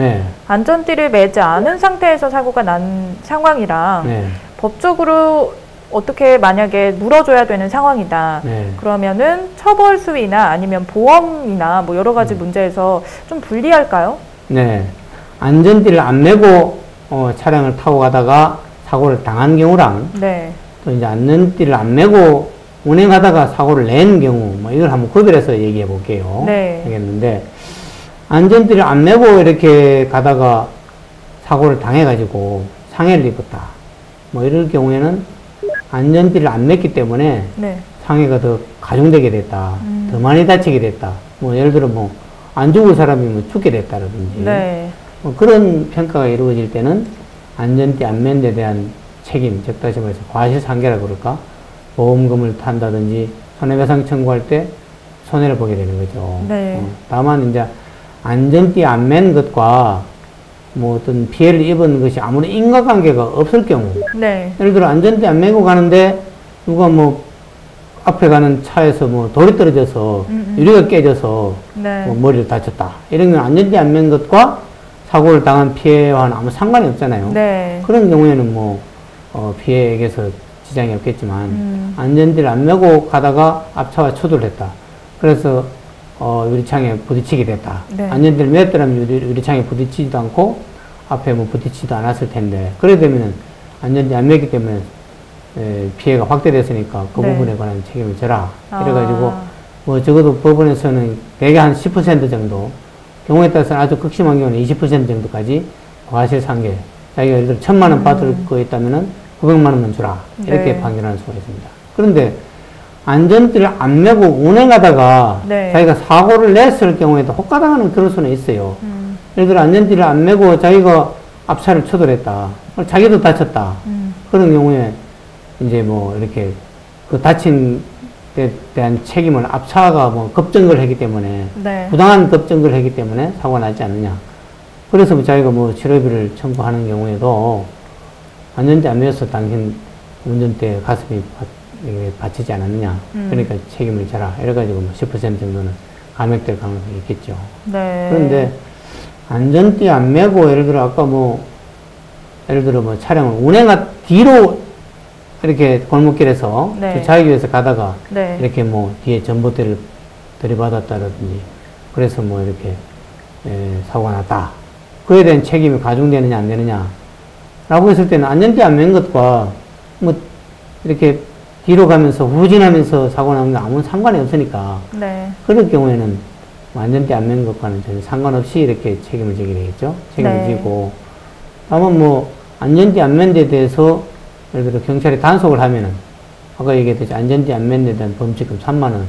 안전띠를 매지 않은 상태에서 사고가 난 상황이랑 법적으로 어떻게 만약에 물어줘야 되는 상황이다. 그러면은 처벌 수위나 아니면 보험이나 뭐 여러 가지 문제에서 좀 불리할까요? 네. 안전띠를 안 매고 차량을 타고 가다가 사고를 당한 경우랑 또 이제 안전띠를 안 매고 운행하다가 사고를 낸 경우 뭐 이걸 한번 구별해서 얘기해 볼게요. 하겠는데 안전띠를 안 매고 이렇게 가다가 사고를 당해가지고 상해를 입었다. 뭐 이럴 경우에는 안전띠를 안 맸기 때문에 상해가 더 가중되게 됐다. 더 많이 다치게 됐다. 뭐 예를 들어 뭐 안 죽을 사람이 뭐 죽게 됐다라든지 뭐 그런 평가가 이루어질 때는 안전띠 안 맨 데 대한 책임, 즉 다시 말해서 과실상계라 그럴까? 보험금을 탄다든지 손해배상 청구할 때 손해를 보게 되는 거죠. 다만 이제 안전띠 안 맨 것과 뭐 어떤 피해를 입은 것이 아무런 인과관계가 없을 경우 예를 들어 안전띠 안 매고 가는데 누가 뭐 앞에 가는 차에서 뭐 돌이 떨어져서 유리가 깨져서 뭐 머리를 다쳤다 이런 건 안전띠 안 맨 것과 사고를 당한 피해와는 아무 상관이 없잖아요. 그런 경우에는 뭐 피해액에서 지장이 없겠지만 안전띠를 안 매고 가다가 앞차와 추돌을 했다. 그래서 유리창에 부딪히게 됐다. 안전띠를 맸더라면 유리창에 부딪히지도 않고 앞에 뭐 부딪히지도 않았을 텐데 그래 되면은 안전띠 안 맸기 때문에 피해가 확대됐으니까 그 부분에 관한 책임을 져라. 이래가지고 뭐 적어도 법원에서는 대개 한 10% 정도 경우에 따라서는 아주 극심한 경우는 20% 정도까지 과실상계 자기가 예를 들어 1,000만 원 받을 거 있다면은 900만 원만 주라. 이렇게 판결하는 수가 있습니다. 그런데 안전띠를 안 매고 운행하다가 자기가 사고를 냈을 경우에도 혹가당하는 그럴 수는 있어요. 예를 들어 안전띠를 안 매고 자기가 앞차를 추돌했다. 자기도 다쳤다. 그런 경우에 이제 뭐 이렇게 그 다친 데 대한 책임을 앞차가 뭐 급정거를 했기 때문에 네. 부당한 급정거를 했기 때문에 사고가 나지 않느냐. 그래서 뭐 자기가 뭐 치료비를 청구하는 경우에도 안전띠 안 매서 당신 운전대 가슴이 받치지 않았느냐. 그러니까 책임을 져라. 이래가지고 뭐 10% 정도는 감액될 가능성이 있겠죠. 네. 그런데 안전띠 안 매고 예를 들어 아까 뭐 예를 들어 뭐 차량을 운행하 뒤로 이렇게 골목길에서 네. 주차하기 위해서 가다가 네. 이렇게 뭐 뒤에 전봇대를 들이받았다든지 그래서 뭐 이렇게 사고가 났다. 그에 대한 책임이 가중되느냐 안 되느냐 라고 했을 때는 안전띠 안 맨 것과 뭐 이렇게 뒤로 가면서 후진하면서 사고 나는 게 아무 상관이 없으니까 네. 그럴 경우에는 안전띠 안 맨 것과는 전혀 상관없이 이렇게 책임을 지게 되겠죠. 책임을 네. 지고 다만 뭐 안전띠 안 맨 데 대해서 예를 들어 경찰이 단속을 하면은 아까 얘기했듯이 안전띠 안 맨 데 대한 범칙금 3만 원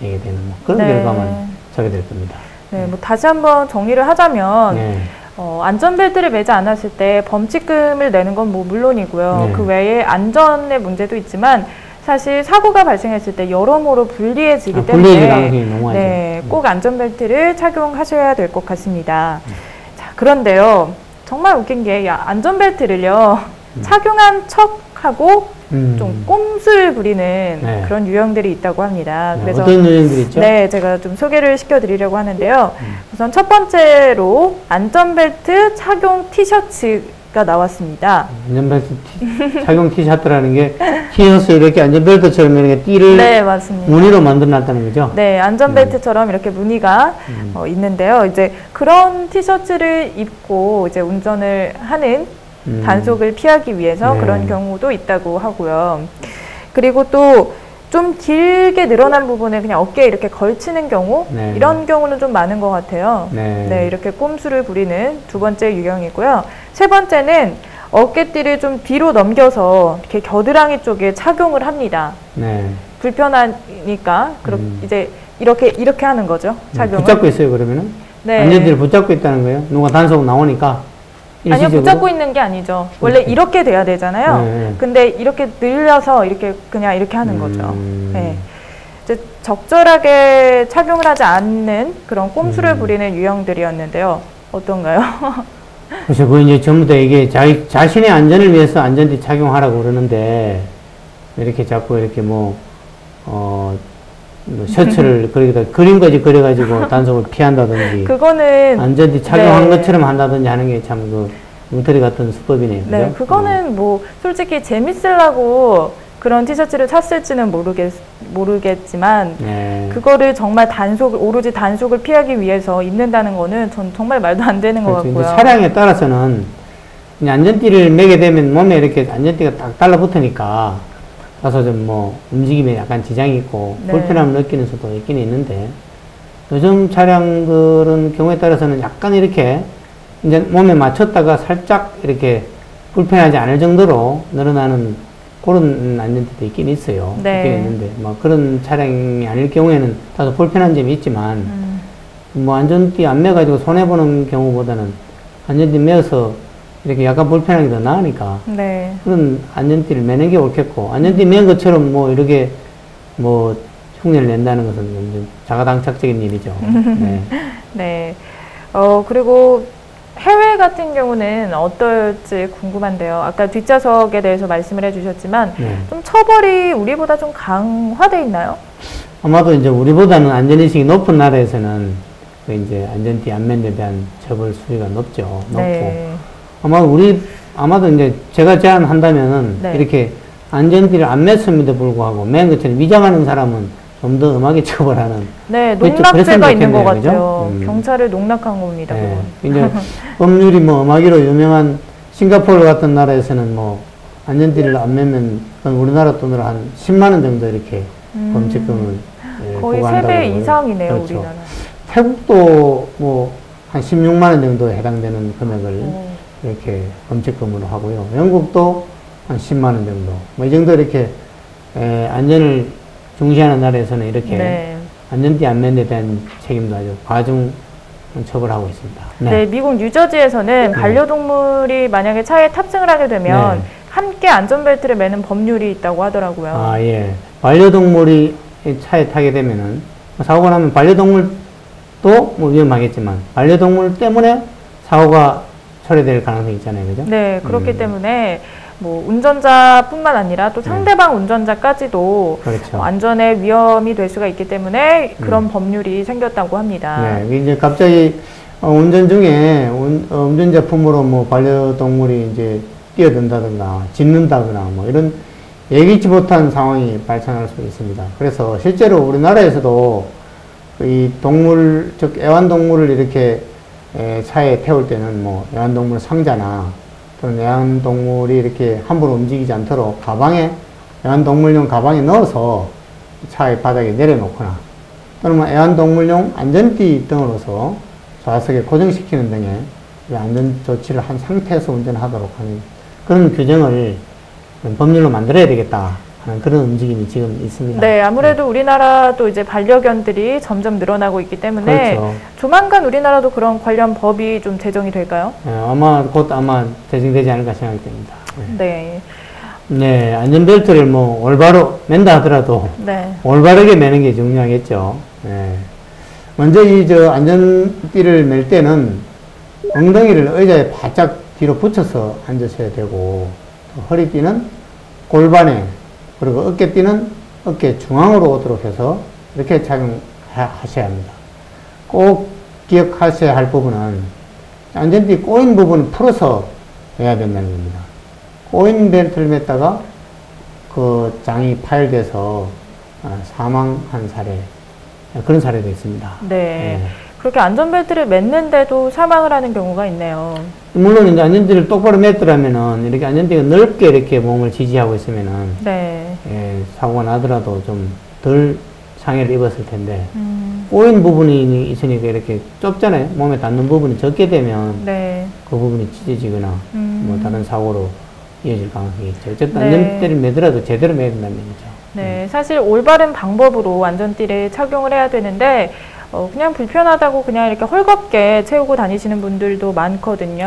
얘기 되는 뭐 그런 네. 결과만 자게 될 겁니다. 네, 뭐 다시 한번 정리를 하자면 네. 안전벨트를 매지 않았을 때 범칙금을 내는 건 뭐 물론이고요. 네. 그 외에 안전의 문제도 있지만 사실 사고가 발생했을 때 여러모로 불리해지기 불리해질 때문에 가능성이 너무 많죠. 네, 꼭 안전벨트를 착용하셔야 될 것 같습니다. 자, 그런데요. 정말 웃긴 게 안전벨트를요. 착용한 척하고 좀 꼼수를 부리는 네. 그런 유형들이 있다고 합니다. 네, 그래서 어떤 유형들이 있죠? 네, 제가 좀 소개를 시켜드리려고 하는데요. 우선 첫 번째로 안전벨트 착용 티셔츠가 나왔습니다. 안전벨트 착용 티셔츠라는 게 티셔츠 이렇게 안전벨트처럼 이렇게 띠를 네, 맞습니다. 무늬로 만들어놨다는 거죠? 네, 안전벨트처럼 이렇게 무늬가 있는데요. 이제 그런 티셔츠를 입고 이제 운전을 하는 단속을 피하기 위해서 네. 그런 경우도 있다고 하고요. 그리고 또 좀 길게 늘어난 부분을 그냥 어깨에 이렇게 걸치는 경우 네. 이런 경우는 좀 많은 것 같아요. 네. 네, 이렇게 꼼수를 부리는 두 번째 유형이고요. 세 번째는 어깨띠를 좀 뒤로 넘겨서 이렇게 겨드랑이 쪽에 착용을 합니다. 네. 불편하니까 이제 이렇게 하는 거죠. 착용을. 붙잡고 있어요, 그러면은? 네. 안전띠를 붙잡고 있다는 거예요? 누가 단속 나오니까? 아니요, 일시적으로? 붙잡고 있는 게 아니죠. 원래 이렇게 돼야 되잖아요. 네. 근데 이렇게 늘려서 이렇게 그냥 이렇게 하는 거죠. 네. 이제 적절하게 착용을 하지 않는 그런 꼼수를 부리는 유형들이었는데요. 어떤가요? 그래서 그 이제 전부 다 이게 자신의 안전을 위해서 안전띠 착용하라고 그러는데, 이렇게 자꾸 이렇게 뭐 셔츠를 거기다 그림까지 그려가지고 단속을 피한다든지, 그거는 안전띠 착용한 네. 것처럼 한다든지 하는 게 참 그 웅터리 같은 수법이네요. 네, 그죠? 그거는 뭐 솔직히 재밌으려고 그런 티셔츠를 샀을지는 모르겠지만 네. 그거를 정말 오로지 단속을 피하기 위해서 입는다는 거는 전 정말 말도 안 되는 것 그렇죠. 이제 같고요. 차량에 따라서는 이제 안전띠를 매게 되면 몸에 이렇게 안전띠가 딱 달라붙으니까 가서 좀 뭐 움직임에 약간 지장이 있고 네. 불편함을 느끼는 수도 있긴 있는데, 요즘 차량들은 경우에 따라서는 약간 이렇게 이제 몸에 맞췄다가 살짝 이렇게 불편하지 않을 정도로 늘어나는 그런 안전띠도 있긴 있어요. 네. 있긴 있는데 뭐 그런 차량이 아닐 경우에는 다소 불편한 점이 있지만 뭐 안전띠 안 매가지고 손해보는 경우보다는 안전띠 매어서 이렇게 약간 불편하게 더 나으니까 네. 그런 안전띠를 매는 게 옳겠고, 안전띠 맨 것처럼 뭐 이렇게 뭐 흉내를 낸다는 것은 좀 자가당착적인 일이죠. 네. 네. 그리고 해외 같은 경우는 어떨지 궁금한데요. 아까 뒷좌석에 대해서 말씀을 해주셨지만 네. 좀 처벌이 우리보다 좀 강화돼 있나요? 아마도 이제 우리보다는 안전의식이 높은 나라에서는 그 이제 안전띠 안 맨 데 대한 처벌 수위가 높죠. 높고. 네. 아마도 이제 제가 제안한다면은 네. 이렇게 안전띠를 안 맸음에도 불구하고 맨 것처럼 위장하는 사람은 좀 더 엄하게 처벌하는. 네, 그랬죠. 농락죄가 그랬으면 있는 것 좋겠네요, 같아요. 그죠? 경찰을 농락한 겁니다. 네. 그건. 이제 법률이 뭐 엄하기로 유명한 싱가포르 같은 나라에서는 뭐 안전띠를 안 매면 그건 우리나라 돈으로 한 10만 원 정도 이렇게 범칙금을 거의 부과한다고 3배 그러고요. 이상이네요, 그렇죠. 우리나라. 태국도 뭐 한 16만 원 정도에 해당되는 금액을 이렇게 범칙금으로 하고요. 영국도 한 10만 원 정도. 뭐 이 정도 이렇게 안전을 중시하는 나라에서는 이렇게 네. 안전띠 안 맨 데 대한 책임도 아주 처벌하고 있습니다. 네, 미국 뉴저지에서는 반려동물이 만약에 차에 탑승을 하게 되면 함께 안전벨트를 매는 법률이 있다고 하더라고요. 아, 예. 반려동물이 차에 타게 되면은 사고가 나면 반려동물도 뭐 위험하겠지만 반려동물 때문에 사고가 처리될 가능성이 있잖아요. 그죠? 네, 그렇기 때문에 뭐 운전자뿐만 아니라 또 상대방 운전자까지도 그렇죠. 안전에 위험이 될 수가 있기 때문에 그런 법률이 생겼다고 합니다. 네, 이제 갑자기 운전 중에 운전자 품으로 뭐 반려동물이 이제 뛰어든다든가 짖는다거나 뭐 이런 예기치 못한 상황이 발생할 수 있습니다. 그래서 실제로 우리나라에서도 이 동물, 즉 애완동물을 이렇게 차에 태울 때는 뭐 애완동물 상자나 또는 애완동물이 이렇게 함부로 움직이지 않도록 가방에, 애완동물용 가방에 넣어서 차의 바닥에 내려놓거나 또는 뭐 애완동물용 안전띠 등으로서 좌석에 고정시키는 등의 안전 조치를 한 상태에서 운전하도록 하는 그런 규정을 법률로 만들어야 되겠다 하는 그런 움직임이 지금 있습니다. 네, 아무래도 우리나라도 이제 반려견들이 점점 늘어나고 있기 때문에 그렇죠. 조만간 우리나라도 그런 관련 법이 좀 제정이 될까요? 네, 곧 제정되지 않을까 생각이 됩니다. 네. 네, 안전벨트를 뭐 올바로 맨다 하더라도 올바르게 매는 게 중요하겠죠. 네. 먼저 안전띠를 멜 때는 엉덩이를 의자에 바짝 뒤로 붙여서 앉으셔야 되고, 허리띠는 골반에, 그리고 어깨띠는 어깨 중앙으로 오도록 해서 이렇게 착용하셔야 합니다. 꼭 기억하셔야 할 부분은 안전띠 꼬인 부분을 풀어서 매야 된다는 겁니다. 꼬인 벨트를 맸다가 그 장이 파열돼서 사망한 사례, 그런 사례도 있습니다. 네. 그렇게 안전벨트를 맸는데도 사망을 하는 경우가 있네요. 물론 이제 안전띠를 똑바로 맸더라면은 이렇게 안전띠가 넓게 이렇게 몸을 지지하고 있으면은 사고가 나더라도 좀 덜 상해를 입었을 텐데 꼬인 부분이 있으니까 이렇게 좁잖아요. 몸에 닿는 부분이 적게 되면 그 부분이 찢어지거나 뭐 다른 사고로 이어질 가능성이 있죠. 어쨌든 안전띠를 매더라도 제대로 매야 된다는 얘기죠. 네, 사실 올바른 방법으로 안전띠를 착용을 해야 되는데 그냥 불편하다고 그냥 이렇게 헐겁게 채우고 다니시는 분들도 많거든요.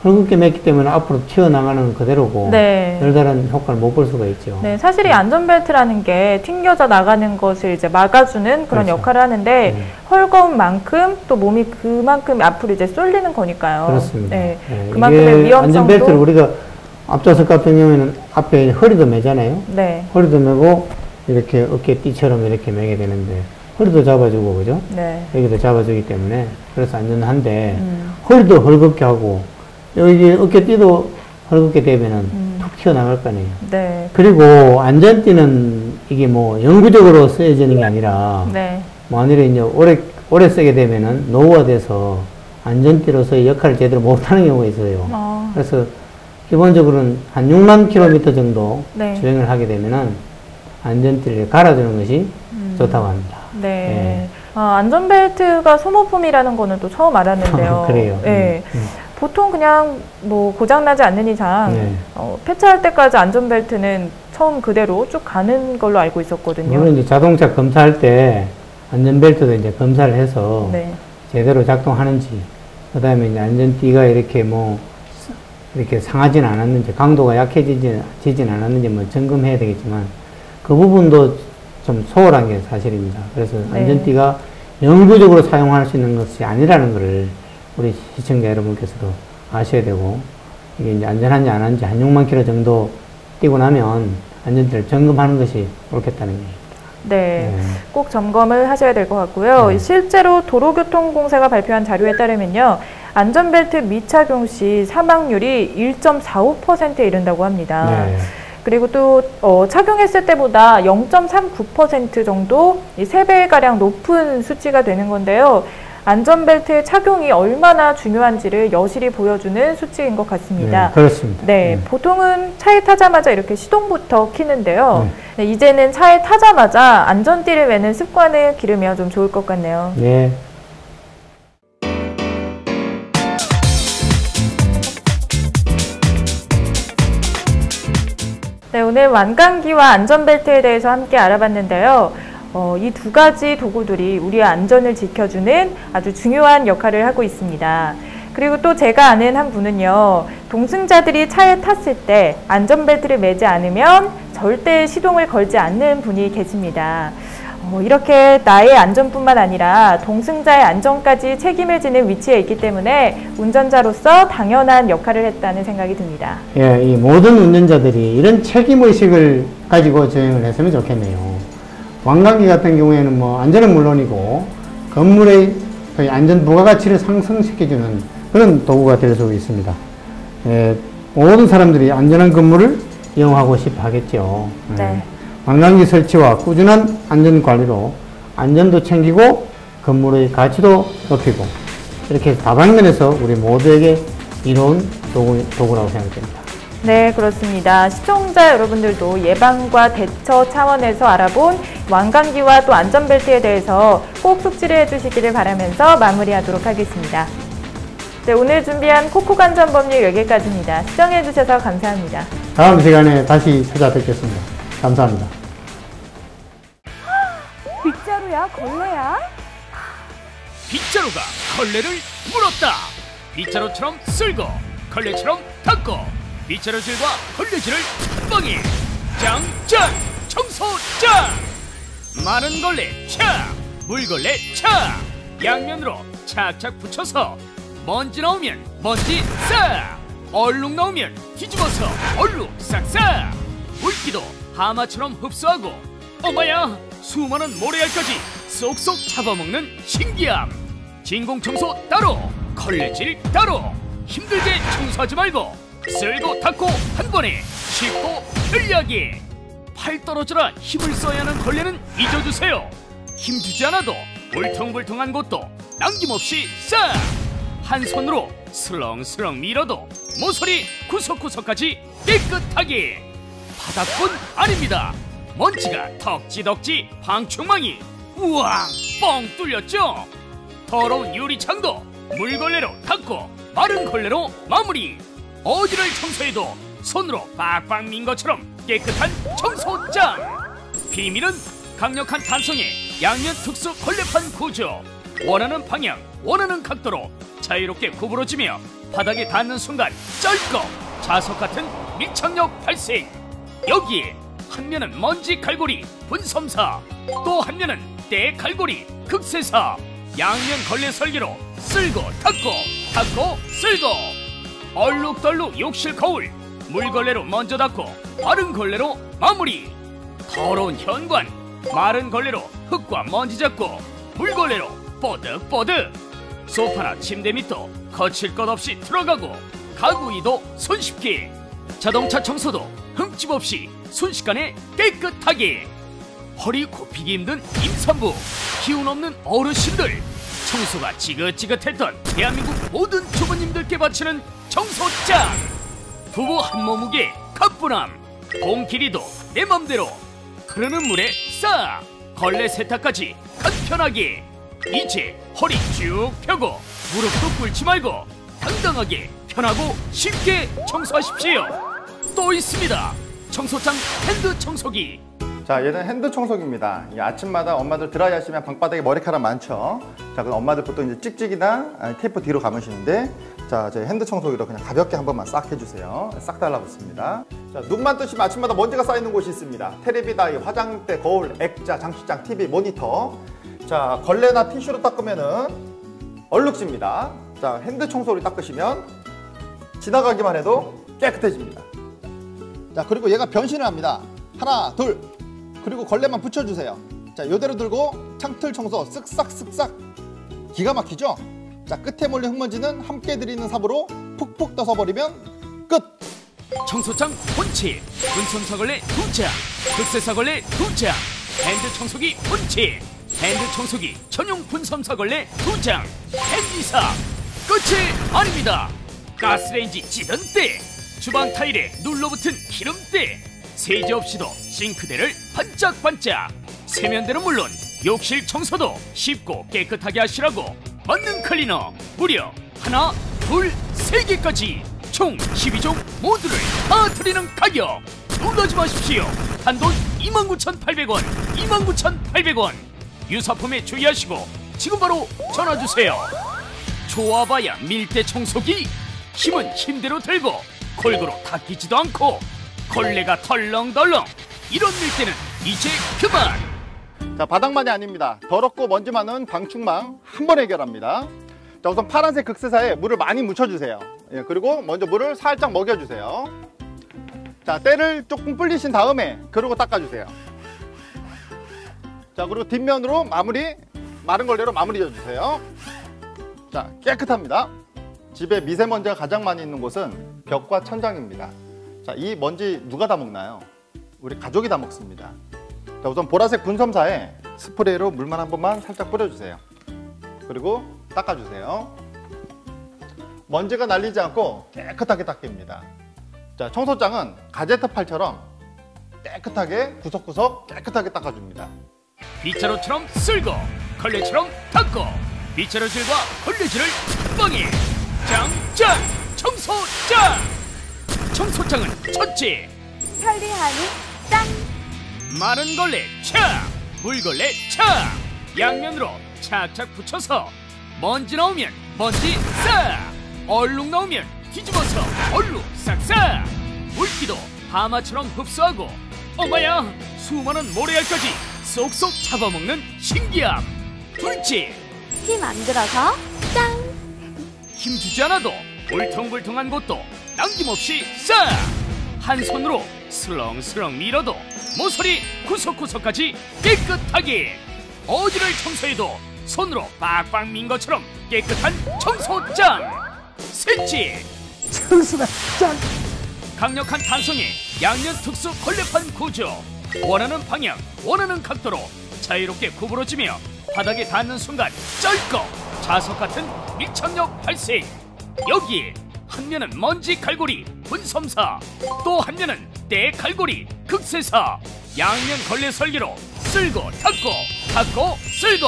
헐겁게 맸기 때문에 앞으로 튀어나가는 건 그대로고 별다른 효과를 못 볼 수가 있죠. 네, 사실 이 안전벨트라는 게 튕겨져 나가는 것을 이제 막아주는 그런 역할을 하는데 헐거운 만큼 또 몸이 그만큼 앞으로 이제 쏠리는 거니까요. 그렇습니다. 그만큼의 위험성도 안전벨트를 우리가 앞좌석 같은 경우에는 앞에 허리도 매잖아요. 허리도 매고 이렇게 어깨띠처럼 이렇게 매게 되는데 허리도 잡아주고 그죠? 여기도 잡아주기 때문에 그래서 안전한데 허리도 헐겁게 하고 여기 어깨띠도 헐겁게 되면은 툭 튀어나갈 거 아니에요. 그리고 안전띠는 이게 뭐 영구적으로 쓰여지는 게 아니라 만일에 이제 오래 쓰게 되면은 노후화돼서 안전띠로서의 역할을 제대로 못하는 경우가 있어요. 그래서 기본적으로는 한 6만 킬로미터 정도 주행을 하게 되면은 안전띠를 갈아주는 것이 좋다고 합니다. 안전벨트가 소모품이라는 거는 또 처음 알았는데요. 그래요. 보통 그냥 뭐 고장나지 않는 이상 폐차할 때까지 안전벨트는 처음 그대로 쭉 가는 걸로 알고 있었거든요. 물론 이제 자동차 검사할 때 안전벨트도 이제 검사를 해서 제대로 작동하는지, 그 다음에 이제 안전띠가 이렇게 이렇게 상하진 않았는지, 강도가 약해지진 않았는지 점검해야 되겠지만, 그 부분도 좀 소홀한 게 사실입니다. 그래서 안전띠가 영구적으로 사용할 수 있는 것이 아니라는 것을 우리 시청자 여러분께서도 아셔야 되고, 이게 이제 안전한지 안 한지 한 6만 킬로 정도 뛰고 나면 안전띠를 점검하는 것이 옳겠다는 얘기입니다. 꼭 점검을 하셔야 될 것 같고요. 실제로 도로교통공사가 발표한 자료에 따르면요, 안전벨트 미착용 시 사망률이 1.45%에 이른다고 합니다. 그리고 또 착용했을 때보다 0.39% 정도 3배가량 높은 수치가 되는 건데요. 안전벨트 착용이 얼마나 중요한지를 여실히 보여주는 수치인 것 같습니다. 그렇습니다. 보통은 차에 타자마자 이렇게 시동부터 켜는데요. 이제는 차에 타자마자 안전띠를 매는 습관을 기르면 좀 좋을 것 같네요. 오늘 완강기와 안전벨트에 대해서 함께 알아봤는데요. 이 두 가지 도구들이 우리의 안전을 지켜주는 아주 중요한 역할을 하고 있습니다. 그리고 또 제가 아는 한 분은요, 동승자들이 차에 탔을 때 안전벨트를 매지 않으면 절대 시동을 걸지 않는 분이 계십니다. 이렇게 나의 안전뿐만 아니라 동승자의 안전까지 책임을 지는 위치에 있기 때문에 운전자로서 당연한 역할을 했다는 생각이 듭니다. 예, 이 모든 운전자들이 이런 책임의식을 가지고 주행을 했으면 좋겠네요. 관광지 같은 경우에는 뭐 안전은 물론이고 건물의 안전 부가가치를 상승시켜주는 그런 도구가 될 수 있습니다. 예, 모든 사람들이 안전한 건물을 이용하고 싶어 하겠죠. 예. 네. 관광지 설치와 꾸준한 안전관리로 안전도 챙기고 건물의 가치도 높이고 이렇게 다방면에서 우리 모두에게 이로운 도구라고 생각됩니다. 네, 그렇습니다. 시청자 여러분들도 예방과 대처 차원에서 알아본 완강기와 또 안전벨트에 대해서 꼭 숙지를 해주시기를 바라면서 마무리하도록 하겠습니다. 네, 오늘 준비한 코코안전법률 여기까지입니다. 시청해주셔서 감사합니다. 다음 시간에 다시 찾아뵙겠습니다. 감사합니다. 빗자루야, 걸레야? 빗자루가 걸레를 물었다. 빗자루처럼 쓸고 걸레처럼 닦고 빗자루질과 걸레질을 한 방에 짱짱 청소짱. 마른 걸레 착, 물걸레 착, 양면으로 착착 붙여서 먼지 나오면 먼지 싹, 얼룩 나오면 뒤집어서 얼룩 싹싹. 물기도 하마처럼 흡수하고 엄마야 수많은 모래알까지 쏙쏙 잡아먹는 신기함. 진공청소 따로, 걸레질 따로. 힘들게 청소하지 말고 쓸고 닦고 한 번에 쉽고 편리하게. 팔 떨어져라 힘을 써야 하는 걸레는 잊어주세요. 힘주지 않아도 울퉁불퉁한 곳도 남김없이 싹. 한 손으로 슬렁슬렁 밀어도 모서리 구석구석까지 깨끗하게. 바닥뿐 아닙니다. 먼지가 덕지덕지 방충망이 우왕 뻥 뚫렸죠. 더러운 유리창도 물걸레로 닦고 마른 걸레로 마무리. 어디를 청소해도 손으로 빡빡 민 것처럼 깨끗한 청소장. 비밀은 강력한 탄성의 양면 특수 걸레판 구조. 원하는 방향, 원하는 각도로 자유롭게 구부러지며 바닥에 닿는 순간 쩔꺽 자석 같은 밀착력 발생. 여기에 한 면은 먼지 갈고리 분섬사, 또 한 면은 때 갈고리 극세사. 양면 걸레 설계로 쓸고 닦고 닦고 쓸고. 얼룩덜룩 욕실 거울 물걸레로 먼저 닦고 마른 걸레로 마무리. 더러운 현관 마른 걸레로 흙과 먼지 잡고 물걸레로 뽀득뽀득. 소파나 침대 밑도 거칠 것 없이 들어가고 가구 위도 손쉽게. 자동차 청소도 흠집 없이 순식간에 깨끗하게. 허리 굽히기 힘든 임산부, 기운 없는 어르신들, 청소가 지긋지긋했던 대한민국 모든 주부님들께 바치는 청소장. 부부 한 몸무게 가뿐함, 봄 길이도 내 맘대로 흐르는 물에 싹. 걸레 세탁까지 간편하게. 이제 허리 쭉 펴고 무릎도 꿇지 말고 당당하게 편하고 쉽게 청소하십시오. 또 있습니다. 청소장 핸드 청소기. 자, 얘는 핸드 청소기입니다. 아침마다 엄마들 드라이 하시면 방바닥에 머리카락 많죠. 자, 그럼 엄마들 보통 이제 찍찍이나 테이프 뒤로 감으시는데, 자, 제 핸드 청소기로 그냥 가볍게 한 번만 싹 해주세요. 싹 달라붙습니다. 자, 눈만 뜨시면 아침마다 먼지가 쌓이는 곳이 있습니다. 테레비 다이, 화장대, 거울, 액자, 장식장, TV, 모니터. 자, 걸레나 티슈로 닦으면은 얼룩집니다. 자, 핸드 청소를 닦으시면 지나가기만 해도 깨끗해집니다. 자, 그리고 얘가 변신을 합니다. 하나, 둘. 그리고 걸레만 붙여주세요. 자, 요대로 들고 창틀 청소 쓱싹쓱싹. 기가 막히죠? 자, 끝에 몰린 흙먼지는 함께 드리는 삽으로 푹푹 떠서 버리면 끝! 청소장 본체, 분손사걸레 2장, 극세사걸레 2장, 핸드 청소기 본체, 핸드 청소기 전용 분섬사걸레 2장, 핸디사. 끝이 아닙니다. 가스레인지 찌든 때, 주방 타일에 눌러붙은 기름때, 세제 없이도 싱크대를 반짝반짝. 세면대는 물론 욕실 청소도 쉽고 깨끗하게 하시라고 만능 클리너 무려 하나, 둘, 세 개까지 총 12종 모두를 다 드리는 가격. 놀라지 마십시오. 단돈 29,800원, 29,800원. 유사품에 주의하시고 지금 바로 전화주세요. 좋아봐야 밀대 청소기. 힘은 힘대로 들고 골고루 닦이지도 않고 걸레가 덜렁덜렁. 이런 밀대는 이제 그만. 자, 바닥만이 아닙니다. 더럽고 먼지 많은 방충망 한 번에 해결합니다. 자, 우선 파란색 극세사에 물을 많이 묻혀주세요. 예, 그리고 먼저 물을 살짝 먹여주세요. 자, 때를 조금 불리신 다음에 그러고 닦아주세요. 자, 그리고 뒷면으로 마른 걸레로 마무리 져주세요. 자, 깨끗합니다. 집에 미세먼지가 가장 많이 있는 곳은 벽과 천장입니다. 자, 이 먼지 누가 다 먹나요? 우리 가족이 다 먹습니다. 자, 우선 보라색 분섬사에 스프레이로 물만 한 번만 살짝 뿌려주세요. 그리고 닦아주세요. 먼지가 날리지 않고 깨끗하게 닦입니다. 자, 청소장은 가제트 팔처럼 깨끗하게 구석구석 깨끗하게 닦아줍니다. 빗자루처럼 쓸고 걸레처럼 닦고 빗자루질과 걸레질을 한 방에 짱짱 청소장. 청소장은 첫째 편리하니 짱. 마른 걸레 착, 물걸레 착. 양면으로 착착 붙여서 먼지 나오면 먼지 싹, 얼룩 나오면 뒤집어서 얼룩 싹싹. 물기도 하마처럼 흡수하고 엄마야 수많은 모래알까지 쏙쏙 잡아먹는 신기함. 둘째 힘 안 들어서 짱. 힘주지 않아도 울퉁불퉁한 곳도 남김없이 싹. 한 손으로 슬렁슬렁 밀어도 모서리 구석구석까지 깨끗하게. 어디를 청소해도 손으로 빡빡 민 것처럼 깨끗한 청소장. 셋째 청소가 짠. 강력한 탄성에 양면 특수 걸레판 구조. 원하는 방향, 원하는 각도로 자유롭게 구부러지며 바닥에 닿는 순간 쩔꺽 자석 같은 밀착력 발생. 여기에 한 면은 먼지 갈고리 분섬사, 또 한 면은 때 갈고리 극세사. 양면 걸레 설계로 쓸고 닦고 닦고 쓸고.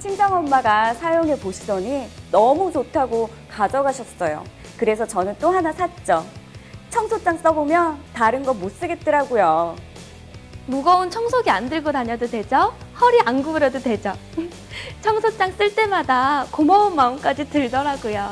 친정엄마가 사용해 보시더니 너무 좋다고 가져가셨어요. 그래서 저는 또 하나 샀죠. 청소장 써보면 다른 거 못 쓰겠더라고요. 무거운 청소기 안 들고 다녀도 되죠? 허리 안 구부려도 되죠? 청소장 쓸 때마다 고마운 마음까지 들더라고요.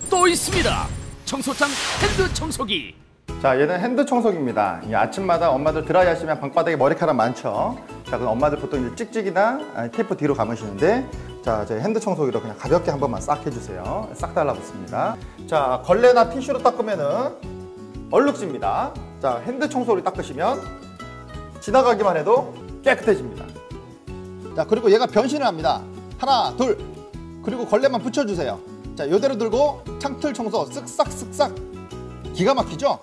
또 있습니다. 청소장 핸드 청소기. 자, 얘는 핸드 청소기입니다. 이 아침마다 엄마들 드라이 하시면 방바닥에 머리카락 많죠. 자, 그럼 엄마들 보통 이제 찍찍이나 테이프 뒤로 감으시는데, 자, 제 핸드 청소기로 그냥 가볍게 한 번만 싹 해주세요. 싹 달라붙습니다. 자, 걸레나 티슈로 닦으면은 얼룩집니다. 자, 핸드 청소기로 닦으시면 지나가기만 해도 깨끗해집니다. 자, 그리고 얘가 변신을 합니다. 하나, 둘, 그리고 걸레만 붙여주세요. 자, 이대로 들고 창틀 청소 쓱싹쓱싹. 기가 막히죠?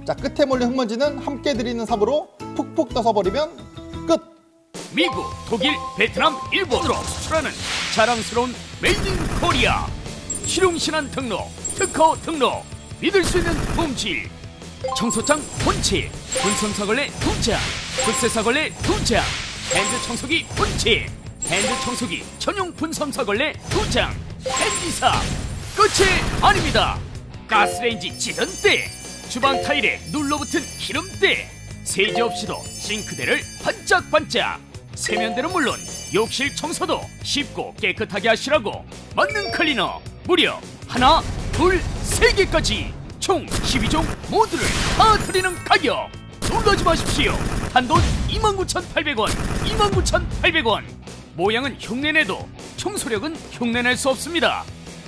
자, 끝에 몰린 흙먼지는 함께 들이는 삽으로 푹푹 떠서 버리면 끝! 미국, 독일, 베트남, 일본으로 수출하는 자랑스러운 메이드 인 코리아. 실용신한 등록, 특허 등록, 믿을 수 있는 품질. 청소장 본체, 분섬사걸레 2장, 극세사걸레 2장, 핸드 청소기 본체, 핸드 청소기 전용 분섬사걸레 2장, 핸디사. 끝이 아닙니다. 가스레인지 찌든 때, 주방 타일에 눌러붙은 기름때, 세제 없이도 싱크대를 반짝반짝. 세면대는 물론 욕실 청소도 쉽고 깨끗하게 하시라고 만능 클리너 무려 하나, 둘, 세 개까지 총 12종 모두를 다 드리는 가격. 놀라지 마십시오. 단돈 29,800원, 29,800원. 모양은 흉내내도 청소력은 흉내낼 수 없습니다.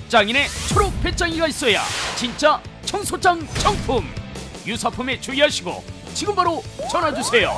짱인의 초록 배짱이가 있어야 진짜 청소장 정품. 유사품에 주의하시고 지금 바로 전화주세요.